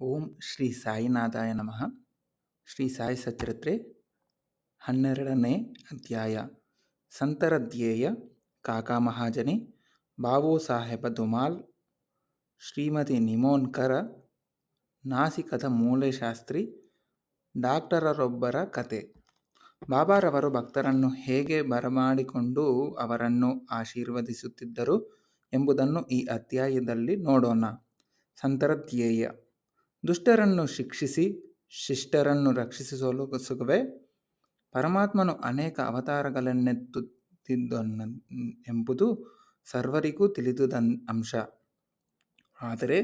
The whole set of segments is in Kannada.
ಓಂ ಶ್ರೀ ಸಾಯಿನಾಥಾಯ ನಮಃ. ಶ್ರೀ ಸಾಯಿ ಸಚರಿತ್ರೆ 12ನೇ ಅಧ್ಯಾಯ. ಸಂತರ ಧ್ಯೇಯ. ಕಾಕಾ ಮಹಾಜನಿ, ಬಾಬು ಸಾಹೇಬ ದುಮಾಲ್, ಶ್ರೀಮತಿ ನಿಮೋನ್ಕರ, ನಾಸಿಕದ ಮೂಲೆಶಾಸ್ತ್ರಿ, ಡಾಕ್ಟರರೊಬ್ಬರ ಕತೆ. ಬಾಬಾರವರು ಭಕ್ತರನ್ನು ಹೇಗೆ ಬರಮಾಡಿಕೊಂಡು ಅವರನ್ನು ಆಶೀರ್ವದಿಸುತ್ತಿದ್ದರು ಎಂಬುದನ್ನು ಈ ಅಧ್ಯಾಯದಲ್ಲಿ ನೋಡೋಣ. ಸಂತರ ಧ್ಯೇಯ. ದುಷ್ಟರನ್ನು ಶಿಕ್ಷಿಸಿ ಶಿಷ್ಟರನ್ನು ರಕ್ಷಿಸುವುದೇ ಪರಮಾತ್ಮನು ಅನೇಕ ಅವತಾರಗಳನ್ನೆತ್ತುತ್ತಿದ್ದನೆಂಬುದು ಸರ್ವರಿಗೂ ತಿಳಿದುದ ಅಂಶ. ಆದರೆ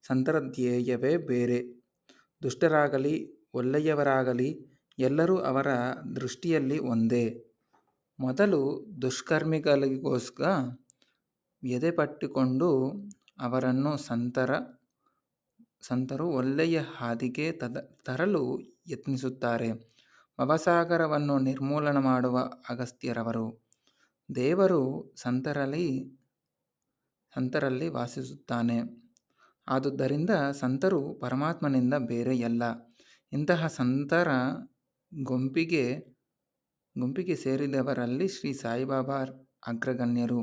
ಸಂತರ ಧ್ಯೇಯವೇ ಬೇರೆ. ದುಷ್ಟರಾಗಲಿ ಒಳ್ಳೆಯವರಾಗಲಿ ಎಲ್ಲರೂ ಅವರ ದೃಷ್ಟಿಯಲ್ಲಿ ಒಂದೇ. ಮೊದಲು ದುಷ್ಕರ್ಮಿಗಳಿಗೋಸ್ಕರ ವ್ಯಥೆಪಟ್ಟುಕೊಂಡು ಅವರನ್ನು ಸಂತರು ಒಳ್ಳೆಯ ಹಾದಿಗೆ ತರಲು ಯತ್ನಿಸುತ್ತಾರೆ. ಭವಸಾಗರವನ್ನು ನಿರ್ಮೂಲನ ಮಾಡುವ ಅಗಸ್ತ್ಯರವರು. ದೇವರು ಸಂತರಲ್ಲಿ ವಾಸಿಸುತ್ತಾನೆ. ಆದುದರಿಂದ ಸಂತರು ಪರಮಾತ್ಮನಿಂದ ಬೇರೆಯಲ್ಲ. ಇಂತಹ ಸಂತರ ಗುಂಪಿಗೆ ಸೇರಿದವರಲ್ಲಿ ಶ್ರೀ ಸಾಯಿಬಾಬಾ ಅಗ್ರಗಣ್ಯರು.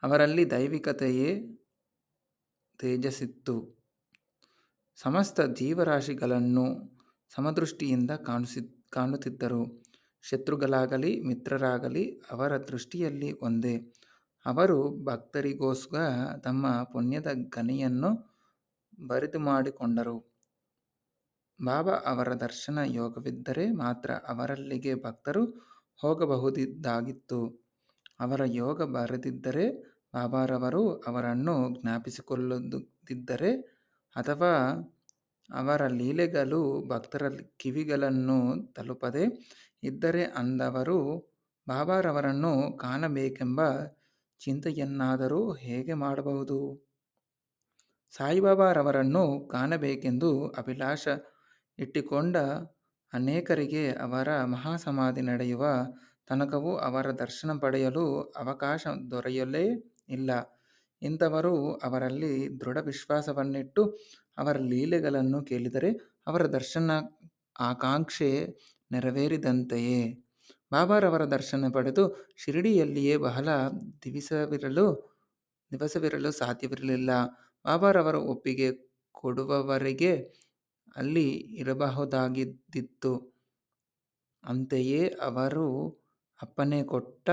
ಅವರಲ್ಲಿ ದೈವಿಕತೆಯ ತೇಜಸ್ಸಿತ್ತು. ಸಮಸ್ತ ಜೀವರಾಶಿಗಳನ್ನು ಸಮದೃಷ್ಟಿಯಿಂದ ಕಾಣುತ್ತಿದ್ದರು. ಶತ್ರುಗಳಾಗಲಿ ಮಿತ್ರರಾಗಲಿ ಅವರ ದೃಷ್ಟಿಯಲ್ಲಿ ಒಂದೇ. ಅವರು ಭಕ್ತರಿಗೋಸ್ಕರ ತಮ್ಮ ಪುಣ್ಯದ ಗಣಿಯನ್ನು ಬರಿದು ಮಾಡಿಕೊಂಡರು. ಬಾಬಾ ಅವರ ದರ್ಶನ ಯೋಗವಿದ್ದರೆ ಮಾತ್ರ ಅವರಲ್ಲಿಗೆ ಭಕ್ತರು ಹೋಗಬಹುದಾಗಿತ್ತು. ಅವರ ಯೋಗ ಬರದಿದ್ದರೆ, ಬಾಬಾರವರು ಅವರನ್ನು ಜ್ಞಾಪಿಸಿಕೊಳ್ಳದಿದ್ದರೆ ಅಥವಾ ಅವರ ಲೀಲೆಗಳು ಭಕ್ತರ ಕಿವಿಗಳನ್ನು ತಲುಪದೆ ಇದ್ದರೆ ಅಂದವರು ಬಾಬಾರವರನ್ನು ಕಾಣಬೇಕೆಂಬ ಚಿಂತೆಯನ್ನಾದರೂ ಹೇಗೆ ಮಾಡಬಹುದು? ಸಾಯಿಬಾಬಾರವರನ್ನು ಕಾಣಬೇಕೆಂದು ಅಭಿಲಾಷ ಇಟ್ಟುಕೊಂಡ ಅನೇಕರಿಗೆ ಅವರ ಮಹಾಸಮಾಧಿ ನಡೆಯುವ ತನಕವೂ ಅವರ ದರ್ಶನ ಪಡೆಯಲು ಅವಕಾಶ ದೊರೆಯಲೇ ಇಲ್ಲ. ಇಂಥವರು ಅವರಲ್ಲಿ ದೃಢ ವಿಶ್ವಾಸವನ್ನಿಟ್ಟು ಅವರ ಲೀಲೆಗಳನ್ನು ಕೇಳಿದರೆ ಅವರ ದರ್ಶನ ಆಕಾಂಕ್ಷೆ ನೆರವೇರಿದಂತೆಯೇ. ಬಾಬಾರವರ ದರ್ಶನ ಪಡೆದು ಶಿರಡಿಯಲ್ಲಿಯೇ ಬಹಳ ದಿವಸವಿರಲು ಸಾಧ್ಯವಿರಲಿಲ್ಲ. ಬಾಬಾರವರು ಒಪ್ಪಿಗೆ ಕೊಡುವವರೆಗೆ ಅಲ್ಲಿ ಇರಬಹುದಾಗಿದ್ದಿತು. ಅಂತೆಯೇ ಅವರು ಅಪ್ಪಣೆ ಕೊಟ್ಟ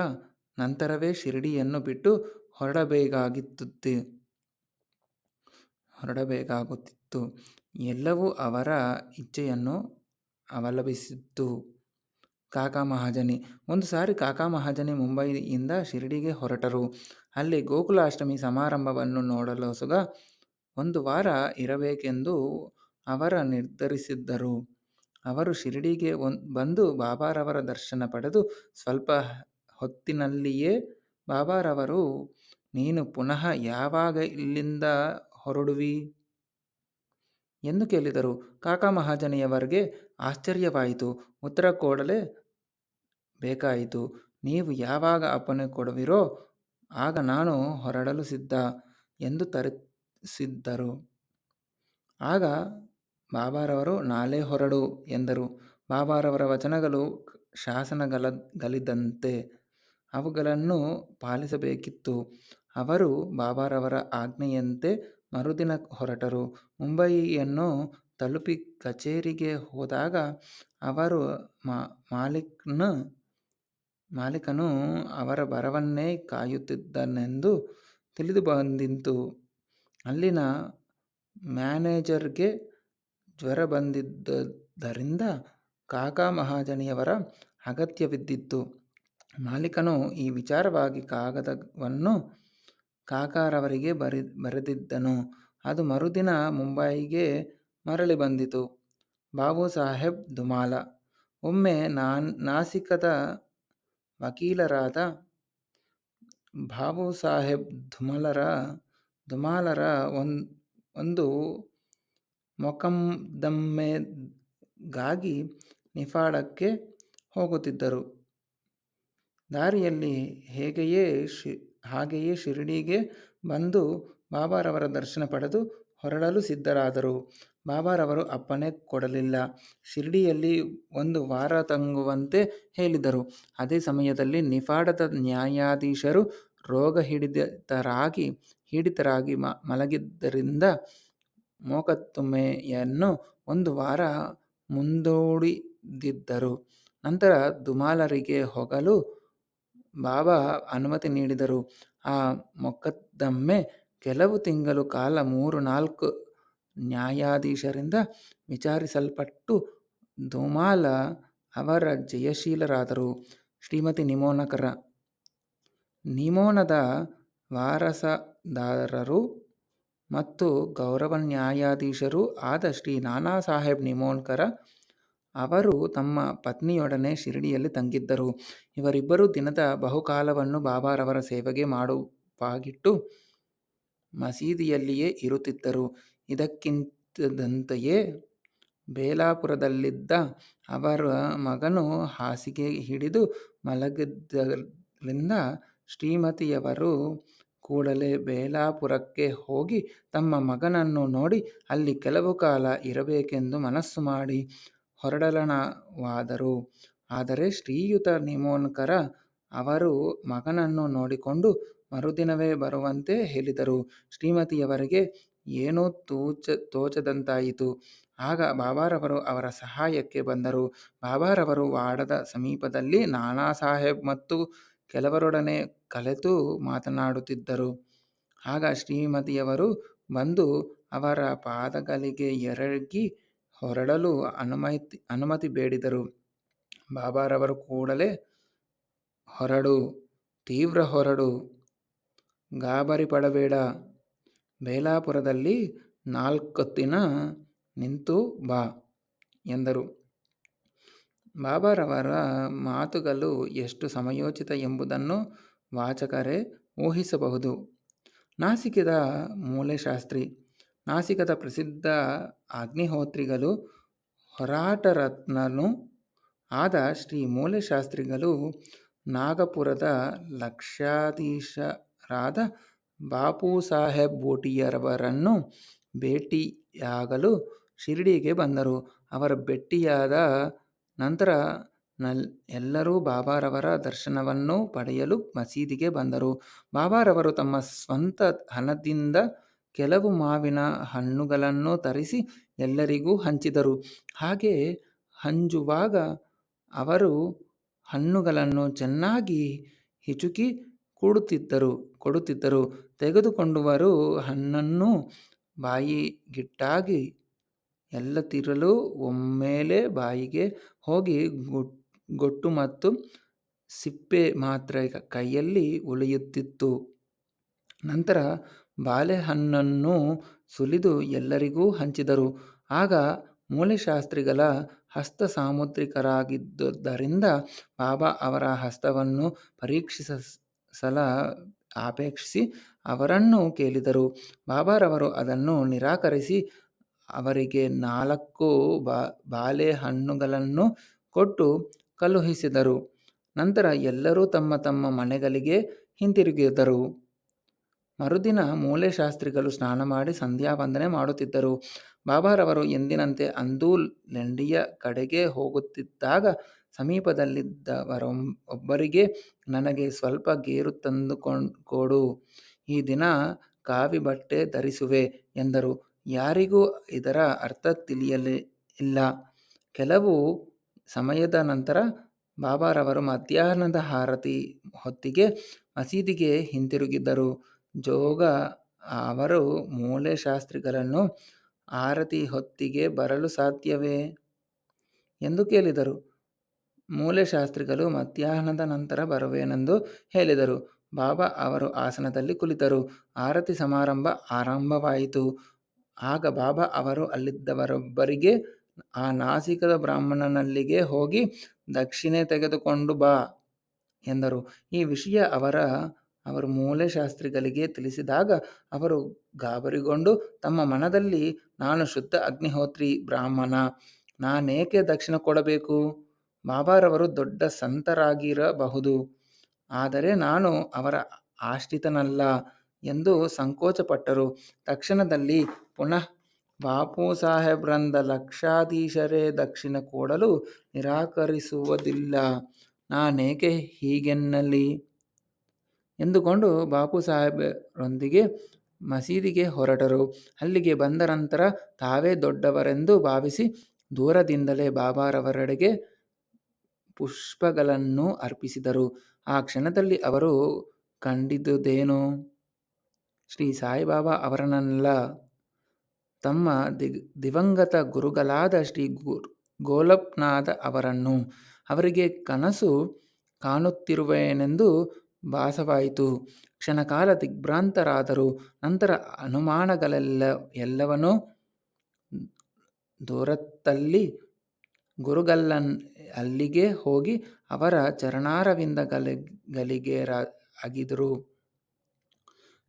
ನಂತರವೇ ಶಿರಡಿಯನ್ನು ಬಿಟ್ಟು ಹೊರಡಬೇಕಾಗುತ್ತಿತ್ತು. ಎಲ್ಲವೂ ಅವರ ಇಚ್ಛೆಯನ್ನು ಅವಲಂಬಿಸಿತ್ತು. ಕಾಕಾ ಮಹಾಜನಿ. ಒಂದು ಸಾರಿ ಕಾಕಾ ಮಹಾಜನಿ ಮುಂಬಯಿಯಿಂದ ಶಿರಡಿಗೆ ಹೊರಟರು. ಅಲ್ಲಿ ಗೋಕುಲಾಷ್ಟಮಿ ಸಮಾರಂಭವನ್ನು ನೋಡಲೋಸುಗ 1 ವಾರ ಇರಬೇಕೆಂದು ಅವರು ನಿರ್ಧರಿಸಿದ್ದರು. ಅವರು ಶಿರಡಿಗೆ ಬಂದು ಬಾಬಾರವರ ದರ್ಶನ ಪಡೆದು ಸ್ವಲ್ಪ ಹೊತ್ತಿನಲ್ಲಿಯೇ ಬಾಬಾರವರು, ನೀನು ಪುನಃ ಯಾವಾಗ ಇಲ್ಲಿಂದ ಹೊರಡುವಿ ಎಂದು ಕೇಳಿದರು. ಕಾಕಾ ಮಹಾಜನಿಯವರಿಗೆ ಆಶ್ಚರ್ಯವಾಯಿತು. ಉತ್ತರ ಕೊಡಲೇ ಬೇಕಾಯಿತು. ನೀವು ಯಾವಾಗ ಅಪ್ಪಣೆ ಕೊಡುವಿರೋ ಆಗ ನಾನು ಹೊರಡಲು ಸಿದ್ಧ ಎಂದು ತರಿಸಿದರು. ಆಗ ಬಾಬಾರವರು, ನಾಳೆ ಹೊರಡು ಎಂದರು. ಬಾಬಾರವರ ವಚನಗಳು ಶಾಸನಗಳಿದ್ದಂತೆ. ಅವುಗಳನ್ನು ಪಾಲಿಸಬೇಕಿತ್ತು. ಅವರು ಬಾಬಾರವರ ಆಜ್ಞೆಯಂತೆ ಮರುದಿನ ಹೊರಟರು. ಮುಂಬಯಿಯನ್ನು ತಲುಪಿ ಕಚೇರಿಗೆ ಹೋದಾಗ ಅವರ ಮಾಲೀಕನು ಅವರ ಬರವನ್ನೇ ಕಾಯುತ್ತಿದ್ದನೆಂದು ತಿಳಿದುಬಂದಿತು. ಅಲ್ಲಿನ ಮ್ಯಾನೇಜರ್ಗೆ ಜ್ವರ ಬಂದಿದ್ದುದರಿಂದ ಕಾಕಾ ಮಹಾಜನಿಯವರ ಅಗತ್ಯವಿದ್ದಿತು. ಮಾಲೀಕನು ಈ ವಿಚಾರವಾಗಿ ಕಾಗದವನ್ನು ಕಾಕಾರವರಿಗೆ ಬರೆದಿದ್ದನು. ಅದು ಮರುದಿನ ಮುಂಬಯಿಗೆ ಮರಳಿ ಬಂದಿತು. ಬಾಬು ಸಾಹೇಬ್ ದುಮಾಲ. ಒಮ್ಮೆ ನಾಸಿಕದ ವಕೀಲರಾದ ಬಾಬು ಸಾಹೇಬ್ ದುಮಾಲರ ಒಂದು ಮೊಕದ್ದಮೆಗಾಗಿ ನಿಫಾಡಕ್ಕೆ ಹೋಗುತ್ತಿದ್ದರು. ದಾರಿಯಲ್ಲಿ ಹಾಗೆಯೇ ಶಿರಡಿಗೆ ಬಂದು ಬಾಬಾರವರ ದರ್ಶನ ಪಡೆದು ಹೊರಡಲು ಸಿದ್ಧರಾದರು. ಬಾಬಾರವರು ಅಪ್ಪಣೆ ಕೊಡಲಿಲ್ಲ. ಶಿರ್ಡಿಯಲ್ಲಿ 1 ವಾರ ತಂಗುವಂತೆ ಹೇಳಿದರು. ಅದೇ ಸಮಯದಲ್ಲಿ ನಿಫಾಡದ ನ್ಯಾಯಾಧೀಶರು ರೋಗಪೀಡಿತರಾಗಿ ಮಲಗಿದ್ದರಿಂದ ಮೊಕದ್ದಮೆಯನ್ನು 1 ವಾರ ಮುಂದೂಡಿದ್ದರು. ನಂತರ ದುಮಾಲರಿಗೆ ಹೋಗಲು ಬಾಬಾ ಅನುಮತಿ ನೀಡಿದರು. ಆ ಮೊಕದ್ದಮೆ ಕೆಲವು ತಿಂಗಳ ಕಾಲ 3-4 ನ್ಯಾಯಾಧೀಶರಿಂದ ವಿಚಾರಿಸಲ್ಪಟ್ಟು ದುಮಾಲ ಅವರ ಜಯಶೀಲರಾದರು. ಶ್ರೀಮತಿ ನಿಮೋನದ ವಾರಸದಾರರು ಮತ್ತು ಗೌರವ ನ್ಯಾಯಾಧೀಶರೂ ಆದ ಶ್ರೀ ನಾನಾ ಸಾಹೇಬ್ ನಿಮೋನ್ಕರ ಅವರು ತಮ್ಮ ಪತ್ನಿಯೊಡನೆ ಶಿರಡಿಯಲ್ಲಿ ತಂಗಿದ್ದರು. ಇವರಿಬ್ಬರೂ ದಿನದ ಬಹುಕಾಲವನ್ನು ಬಾಬಾರವರ ಸೇವೆಗೆ ಮಾಡುವಾಗಿಟ್ಟು ಮಸೀದಿಯಲ್ಲಿಯೇ ಇರುತ್ತಿದ್ದರು. ಇದಕ್ಕಿದ್ದಂತೆಯೇ ಬೇಲಾಪುರದಲ್ಲಿದ್ದ ಅವರ ಮಗನು ಹಾಸಿಗೆ ಹಿಡಿದು ಮಲಗಿದ್ದರಿಂದ ಶ್ರೀಮತಿಯವರು ಕೂಡಲೇ ಬೇಲಾಪುರಕ್ಕೆ ಹೋಗಿ ತಮ್ಮ ಮಗನನ್ನು ನೋಡಿ ಅಲ್ಲಿ ಕೆಲವು ಕಾಲ ಇರಬೇಕೆಂದು ಮನಸ್ಸು ಮಾಡಿ ಹೊರಡಲಣವಾದರು. ಆದರೆ ಶ್ರೀಯುತ ನಿಮೋನ್ಕರ ಅವರು ಮಗನನ್ನು ನೋಡಿಕೊಂಡು ಮರುದಿನವೇ ಬರುವಂತೆ ಹೇಳಿದರು. ಶ್ರೀಮತಿಯವರಿಗೆ ಏನೂ ತೋಚದಂತಾಯಿತು. ಆಗ ಬಾಬಾರವರು ಅವರ ಸಹಾಯಕ್ಕೆ ಬಂದರು. ಬಾಬಾರವರು ವಾಡದ ಸಮೀಪದಲ್ಲಿ ನಾನಾ ಸಾಹೇಬ್ ಮತ್ತು ಕೆಲವರೊಡನೆ ಕಲೆತು ಮಾತನಾಡುತ್ತಿದ್ದರು. ಆಗ ಶ್ರೀಮತಿಯವರು ಬಂದು ಅವರ ಪಾದಗಳಿಗೆ ಎರಗಿ ಹೊರಡಲು ಅನುಮತಿ ಬೇಡಿದರು. ಬಾಬಾರವರು ಕೂಡಲೇ ಹೊರಡು, ತೀವ್ರ ಹೊರಡು, ಗಾಬರಿ ಪಡಬೇಡ, ಬೇಲಾಪುರದಲ್ಲಿ 4 ದಿನ ನಿಂತು ಬಾ ಎಂದರು. ಬಾಬಾರವರ ಮಾತುಗಳು ಎಷ್ಟು ಸಮಯೋಚಿತ ಎಂಬುದನ್ನು ವಾಚಕರೇ ಊಹಿಸಬಹುದು. ನಾಸಿಕದ ಮೂಲೆಶಾಸ್ತ್ರಿ, ನಾಸಿಕದ ಪ್ರಸಿದ್ಧ ಅಗ್ನಿಹೋತ್ರಿಗಳೂ ಹೋರಾಟರತ್ನನೂ ಆದ ಶ್ರೀ ಮೂಲೆಶಾಸ್ತ್ರಿಗಳು ನಾಗಪುರದ ಲಕ್ಷಾಧೀಶರಾದ ಬಾಪೂಸಾಹೇಬ್ ಭೂಟಿಯಾರವರನ್ನು ಭೇಟಿಯಾಗಲು ಶಿರಡಿಗೆ ಬಂದರು. ಅವರು ಭೇಟಿಯಾದ ನಂತರ ಎಲ್ಲರೂ ಬಾಬಾರವರ ದರ್ಶನವನ್ನು ಪಡೆಯಲು ಮಸೀದಿಗೆ ಬಂದರು. ಬಾಬಾರವರು ತಮ್ಮ ಸ್ವಂತ ಹಣದಿಂದ ಕೆಲವು ಮಾವಿನ ಹಣ್ಣುಗಳನ್ನು ತರಿಸಿ ಎಲ್ಲರಿಗೂ ಹಂಚಿದರು. ಹಾಗೆ ಹಂಚುವಾಗ ಅವರು ಹಣ್ಣುಗಳನ್ನು ಚೆನ್ನಾಗಿ ಹಿಚುಕಿ ಕೊಡುತ್ತಿದ್ದರು. ತೆಗೆದುಕೊಂಡವರು ಹಣ್ಣನ್ನು ಬಾಯಿಗಿಟ್ಟಾಗ ಎಲ್ಲತ್ತಿರಲು ಒಮ್ಮೆಲೇ ಬಾಯಿಗೆ ಹೋಗಿ ಗೊಟ್ಟು ಮತ್ತು ಸಿಪ್ಪೆ ಮಾತ್ರ ಕೈಯಲ್ಲಿ ಉಳಿಯುತ್ತಿತ್ತು. ನಂತರ ಬಾಳೆಹಣ್ಣನ್ನು ಸುಲಿದು ಎಲ್ಲರಿಗೂ ಹಂಚಿದರು. ಆಗ ಮೂಲೆಶಾಸ್ತ್ರಿಗಳ ಹಸ್ತ ಸಾಮುದ್ರಿಕರಾಗಿದ್ದುದರಿಂದ ಬಾಬಾ ಅವರ ಹಸ್ತವನ್ನು ಅಪೇಕ್ಷಿಸಿ ಅವರನ್ನು ಕೇಳಿದರು. ಬಾಬಾರವರು ಅದನ್ನು ನಿರಾಕರಿಸಿ ಅವರಿಗೆ 4 ಬಾಳೆಹಣ್ಣುಗಳನ್ನು ಕೊಟ್ಟು ಕಳುಹಿಸಿದರು. ನಂತರ ಎಲ್ಲರೂ ತಮ್ಮ ತಮ್ಮ ಮನೆಗಳಿಗೆ ಹಿಂತಿರುಗಿದರು. ಮರುದಿನ ಮೂಲೆಶಾಸ್ತ್ರಿಗಳು ಸ್ನಾನ ಮಾಡಿ ಸಂಧ್ಯಾವಂದನೆ ಮಾಡುತ್ತಿದ್ದರು. ಬಾಬಾರವರು ಎಂದಿನಂತೆ ಅಂದು ಲೆಂಡಿಯ ಕಡೆಗೆ ಹೋಗುತ್ತಿದ್ದಾಗ ಸಮೀಪದಲ್ಲಿದ್ದವರೊಬ್ಬರಿಗೆ, ನನಗೆ ಸ್ವಲ್ಪ ಗೇರು ತಂದು ಕೊಡು, ಈ ದಿನ ಕಾವಿ ಬಟ್ಟೆ ಧರಿಸುವೆ ಎಂದರು. ಯಾರಿಗೂ ಇದರ ಅರ್ಥ ತಿಳಿಯಲಿಲ್ಲ. ಕೆಲವು ಸಮಯದ ನಂತರ ಬಾಬಾರವರು ಮಧ್ಯಾಹ್ನದ ಆರತಿ ಹೊತ್ತಿಗೆ ಮಸೀದಿಗೆ ಹಿಂತಿರುಗಿದರು. ಜೋಗ ಅವರು ಮೂಲೆಶಾಸ್ತ್ರಿಗಳನ್ನು ಆರತಿ ಹೊತ್ತಿಗೆ ಬರಲು ಸಾಧ್ಯವೇ ಎಂದು ಕೇಳಿದರು. ಮೂಲೆಶಾಸ್ತ್ರಿಗಳು ಮಧ್ಯಾಹ್ನದ ನಂತರ ಬರುವೆನೆಂದು ಹೇಳಿದರು. ಬಾಬಾ ಅವರು ಆಸನದಲ್ಲಿ ಕುಳಿತರು. ಆರತಿ ಸಮಾರಂಭ ಆರಂಭವಾಯಿತು. ಆಗ ಬಾಬಾ ಅವರು ಅಲ್ಲಿದ್ದವರೊಬ್ಬರಿಗೆ, ಆ ನಾಸಿಕದ ಬ್ರಾಹ್ಮಣನಲ್ಲಿಗೆ ಹೋಗಿ ದಕ್ಷಿಣೆ ತೆಗೆದುಕೊಂಡು ಬಾ ಎಂದರು. ಈ ವಿಷಯ ಅವರು ಮೂಲೆಶಾಸ್ತ್ರಿಗಳಿಗೆ ತಿಳಿಸಿದಾಗ ಅವರು ಗಾಬರಿಗೊಂಡು ತಮ್ಮ ಮನದಲ್ಲಿ, ನಾನು ಶುದ್ಧ ಅಗ್ನಿಹೋತ್ರಿ ಬ್ರಾಹ್ಮಣ, ನಾನೇಕೆ ದಕ್ಷಿಣೆ ಕೊಡಬೇಕು? ಬಾಬಾರವರು ದೊಡ್ಡ ಸಂತರಾಗಿರಬಹುದು, ಆದರೆ ನಾನು ಅವರ ಆಶ್ರಿತನಲ್ಲ. ಎಂದು ಸಂಕೋಚಪಟ್ಟರು. ತಕ್ಷಣದಲ್ಲಿ ಪುನಃ ಬಾಪು ಸಾಹೇಬ್ರಂದ ಲಕ್ಷಾಧೀಶರೇ ದಕ್ಷಿಣೆ ಕೊಡಲು ನಿರಾಕರಿಸುವುದಿಲ್ಲ, ನಾನೇಕೆ ಹೀಗೆನ್ನಲಿ ಎಂದುಕೊಂಡು ಬಾಪು ಸಾಹೇಬರೊಂದಿಗೆ ಮಸೀದಿಗೆ ಹೊರಟರು. ಅಲ್ಲಿಗೆ ಬಂದ ನಂತರ ತಾವೇ ದೊಡ್ಡವರೆಂದು ಭಾವಿಸಿ ದೂರದಿಂದಲೇ ಬಾಬಾರವರೆಡೆಗೆ ಪುಷ್ಪಗಳನ್ನು ಅರ್ಪಿಸಿದರು. ಆ ಕ್ಷಣದಲ್ಲಿ ಅವರು ಕಂಡಿದ್ದುದೇನು? ಶ್ರೀ ಸಾಯಿಬಾಬಾ ಅವರನ್ನಲ್ಲ, ತಮ್ಮ ದಿವಂಗತ ಗುರುಗಳಾದ ಶ್ರೀ ಗೋಲಕ್ನಾಥ ಅವರನ್ನು. ಅವರಿಗೆ ಕನಸು ಕಾಣುತ್ತಿರುವೆನೆಂದು ಭಾಸವಾಯಿತು. ಕ್ಷಣಕಾಲ ದಿಗ್ಭ್ರಾಂತರಾದರು. ನಂತರ ಅನುಮಾನಗಳೆಲ್ಲವನ್ನೂ ದೊರೆತಲ್ಲಿ ಅಲ್ಲಿಗೆ ಹೋಗಿ ಅವರ ಚರಣಾರವಿಂದಗಳಿಗೆ ಅಗಿದರು.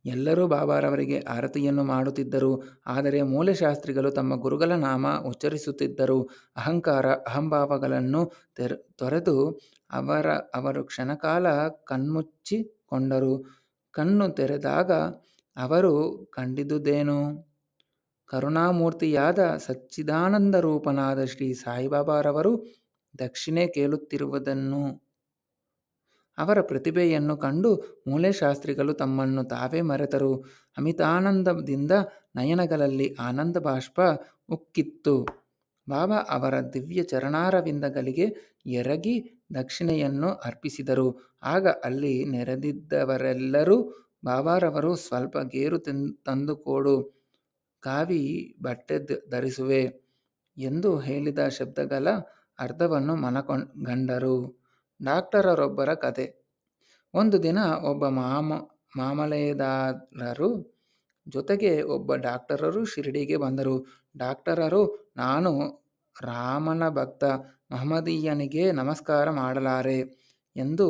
ಎಲ್ಲರೂ ಬಾಬಾರವರಿಗೆ ಆರತಿಯನ್ನು ಮಾಡುತ್ತಿದ್ದರು. ಆದರೆ ಮೂಲೆಶಾಸ್ತ್ರಿಗಳು ತಮ್ಮ ಗುರುಗಳ ನಾಮ ಉಚ್ಚರಿಸುತ್ತಿದ್ದರು. ಅಹಂಭಾವಗಳನ್ನು ತೊರೆದು ಅವರು ಕ್ಷಣಕಾಲ ಕಣ್ಮುಚ್ಚಿಕೊಂಡರು. ಕಣ್ಣು ತೆರೆದಾಗ ಅವರು ಕಂಡಿದ್ದುದೇನು? ಕರುಣಾಮೂರ್ತಿಯಾದ ಸಚ್ಚಿದಾನಂದ ರೂಪನಾದ ಶ್ರೀ ಸಾಯಿಬಾಬಾರವರು ದಕ್ಷಿಣೆ ಕೇಳುತ್ತಿರುವುದನ್ನು. ಅವರ ಪ್ರತಿಭೆಯನ್ನು ಕಂಡು ಮೂಲೆಶಾಸ್ತ್ರಿಗಳು ತಮ್ಮನ್ನು ತಾವೇ ಮರೆತರು. ಅಮಿತಾನಂದದಿಂದ ನಯನಗಳಲ್ಲಿ ಆನಂದ ಬಾಷ್ಪ ಉಕ್ಕಿತ್ತು. ಬಾಬಾ ಅವರ ದಿವ್ಯ ಚರಣಾರವಿಂದಗಳಿಗೆ ಎರಗಿ ದಕ್ಷಿಣೆಯನ್ನು ಅರ್ಪಿಸಿದರು. ಆಗ ಅಲ್ಲಿ ನೆರೆದಿದ್ದವರೆಲ್ಲರೂ ಬಾಬಾರವರು ಸ್ವಲ್ಪ ಗೇರು ತಂದುಕೊಡು, ಕಾವಿ ಬಟ್ಟೆ ಧರಿಸುವೆ ಎಂದು ಹೇಳಿದ ಶಬ್ದಗಳ ಅರ್ಥವನ್ನು ಮನಗಂಡರು. ಡಾಕ್ಟರರೊಬ್ಬರ ಕಥೆ. ಒಂದು ದಿನ ಒಬ್ಬ ಮಾಮಲೆದಾರರು ಜೊತೆಗೆ ಒಬ್ಬ ಡಾಕ್ಟರರು ಶಿರಡಿಗೆ ಬಂದರು. ಡಾಕ್ಟರರು, ನಾನು ರಾಮನ ಭಕ್ತ, ಮಹಮ್ಮದೀಯನಿಗೆ ನಮಸ್ಕಾರ ಮಾಡಲಾರೆ ಎಂದು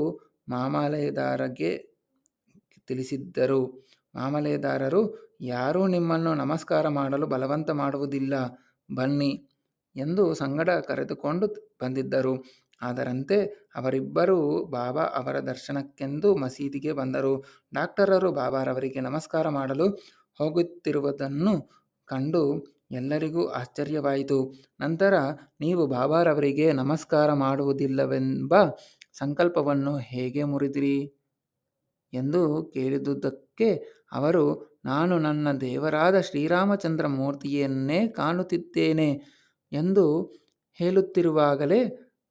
ಮಾಮಲೆದಾರರಿಗೆ ತಿಳಿಸಿದ್ದರು. ಮಾಮಲೆದಾರರು, ಯಾರೂ ನಿಮ್ಮನ್ನು ನಮಸ್ಕಾರ ಮಾಡಲು ಬಲವಂತ ಮಾಡುವುದಿಲ್ಲ, ಬನ್ನಿ ಎಂದು ಸಂಗಡ ಕರೆದುಕೊಂಡು ಬಂದಿದ್ದರು. ಅದರಂತೆ ಅವರಿಬ್ಬರೂ ಬಾಬಾ ಅವರ ದರ್ಶನಕ್ಕೆಂದು ಮಸೀದಿಗೆ ಬಂದರು. ಡಾಕ್ಟರರು ಬಾಬಾರವರಿಗೆ ನಮಸ್ಕಾರ ಮಾಡಲು ಹೋಗುತ್ತಿರುವುದನ್ನು ಕಂಡು ಎಲ್ಲರಿಗೂ ಆಶ್ಚರ್ಯವಾಯಿತು. ನಂತರ, ನೀವು ಬಾಬಾರವರಿಗೆ ನಮಸ್ಕಾರ ಮಾಡುವುದಿಲ್ಲವೆಂಬ ಸಂಕಲ್ಪವನ್ನು ಹೇಗೆ ಮುರಿದಿರಿ ಎಂದು ಕೇಳಿದುದಕ್ಕೆ ಅವರು, ನಾನು ನನ್ನ ದೇವರಾದ ಶ್ರೀರಾಮಚಂದ್ರ ಮೂರ್ತಿಯನ್ನೇ ಕಾಣುತ್ತಿದ್ದೇನೆ ಎಂದು ಹೇಳುತ್ತಿರುವಾಗಲೇ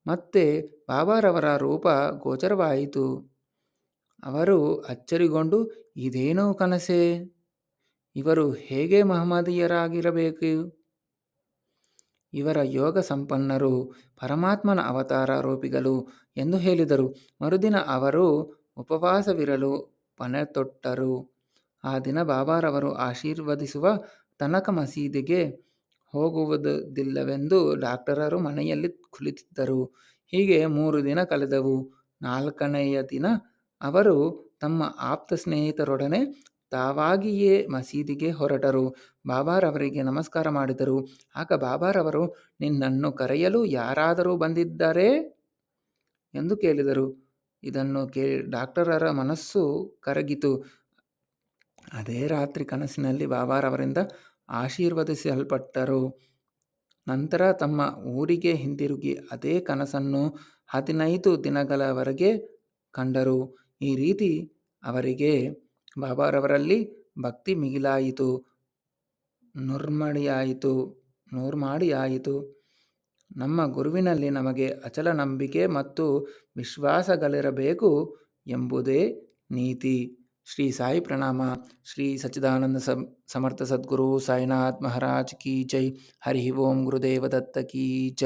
ಮತ್ತೆ ಬಾಬಾರವರ ರೂಪ ಗೋಚರವಾಯಿತು. ಅವರು ಅಚ್ಚರಿಗೊಂಡು, ಇದೇನು ಕನಸೇ? ಇವರು ಹೇಗೆ ಮಹಮ್ಮದೀಯರಾಗಿರಬೇಕು? ಇವರ ಯೋಗ ಸಂಪನ್ನರು, ಪರಮಾತ್ಮನ ಅವತಾರ ರೂಪಿಗಳು ಎಂದು ಹೇಳಿದರು. ಮರುದಿನ ಅವರು ಉಪವಾಸವಿರಲು ಪಣತೊಟ್ಟರು. ಆ ದಿನ ಬಾಬಾರವರು ಆಶೀರ್ವದಿಸುವ ತನಕ ಮಸೀದಿಗೆ ಹೋಗುವುದಿಲ್ಲವೆಂದು ಡಾಕ್ಟರರು ಮನೆಯಲ್ಲಿ ಕುಳಿತಿದ್ದರು. ಹೀಗೆ 3 ದಿನ ಕಳೆದವು. 4ನೆಯ ದಿನ ಅವರು ತಮ್ಮ ಆಪ್ತ ಸ್ನೇಹಿತರೊಡನೆ ತಾವಾಗಿಯೇ ಮಸೀದಿಗೆ ಹೊರಟರು. ಬಾಬಾರವರಿಗೆ ನಮಸ್ಕಾರ ಮಾಡಿದರು. ಆಗ ಬಾಬಾರವರು, ನಿನ್ನನ್ನು ಕರೆಯಲು ಯಾರಾದರೂ ಬಂದಿದ್ದರೇ ಎಂದು ಕೇಳಿದರು. ಇದನ್ನು ಕೇಳಿ ಡಾಕ್ಟರರ ಮನಸ್ಸು ಕರಗಿತು. ಅದೇ ರಾತ್ರಿ ಕನಸಿನಲ್ಲಿ ಬಾಬಾರವರಿಂದ ಆಶೀರ್ವದಿಸಲ್ಪಟ್ಟರು. ನಂತರ ತಮ್ಮ ಊರಿಗೆ ಹಿಂದಿರುಗಿ ಅದೇ ಕನಸನ್ನು 15 ದಿನಗಳವರೆಗೆ ಕಂಡರು. ಈ ರೀತಿ ಅವರಿಗೆ ಬಾಬಾರವರಲ್ಲಿ ಭಕ್ತಿ ಮಿಗಿಲಾಯಿತು, ನೂರ್ಮಡಿಯಾಯಿತು. ನಮ್ಮ ಗುರುವಿನಲ್ಲಿ ನಮಗೆ ಅಚಲ ನಂಬಿಕೆ ಮತ್ತು ವಿಶ್ವಾಸಗಳಿರಬೇಕು ಎಂಬುದೇ ನೀತಿ. ಶ್ರೀ ಸಾಯಿ ಪ್ರಣಾಮ. ಶ್ರೀ ಸಚ್ಚಿದಾನಂದ ಸಮರ್ಥ ಸದ್ಗುರು ಸಾಯಿನಾಥ್ ಮಹಾರಾಜ್ ಕಿ ಜೈ. ಹರಿ ಓಂ. ಗುರುದೇವ ದತ್ತ ಕಿ ಜೈ.